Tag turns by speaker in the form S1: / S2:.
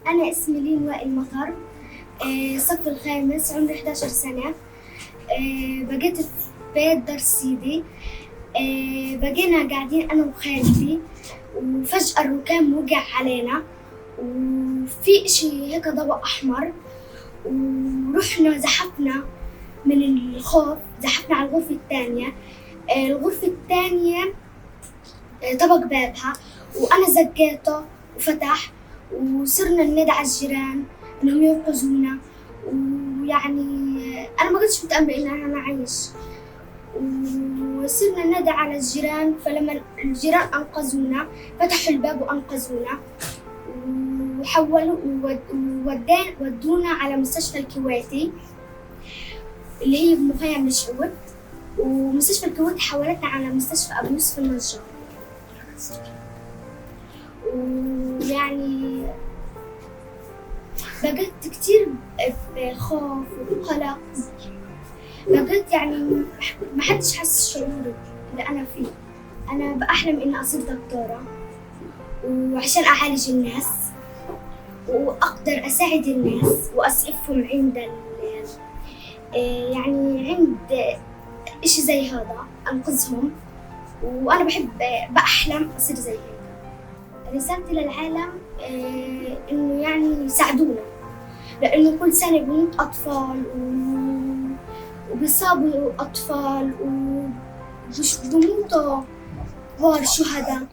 S1: أنا اسمي لين وائل مطر. الصف الخامس، عمري 11 سنة. بقيت في بيت دار سيدي. بقينا قاعدين أنا وخالتي، وفجأة الركام وقع علينا وفي إشي هيك ضوء أحمر، ورحنا زحفنا من الخوف، زحفنا على الغرفة الثانية. الغرفة الثانية طبق بابها وأنا زقيته وفتح، وصرنا ننادي على الجيران إنهم ينقذونا. ويعني أنا ما كنتش متأملة إن أنا عايش، وصرنا ننادي على الجيران. فلما الجيران أنقذونا فتحوا الباب وأنقذونا، وحولوا ودونا على مستشفى الكويتي اللي هي بمخيم الشعوب، ومستشفى الكويت حولتنا على مستشفى أبو يوسف النجار. ويعني بقيت كتير بخوف وقلق، بقيت يعني ما حدش حس الشعور اللي أنا فيه. أنا بأحلم إني أصير دكتورة، وعشان أعالج الناس وأقدر أساعد الناس وأسعفهم يعني عند إشي زي هذا، أنقذهم. وأنا بأحلم أصير زي هيك. رسالتي للعالم إنه يعني يساعدونا، لأنه كل سنة بيموت أطفال وبيصابوا أطفال وبيموتوا كبار شهداء.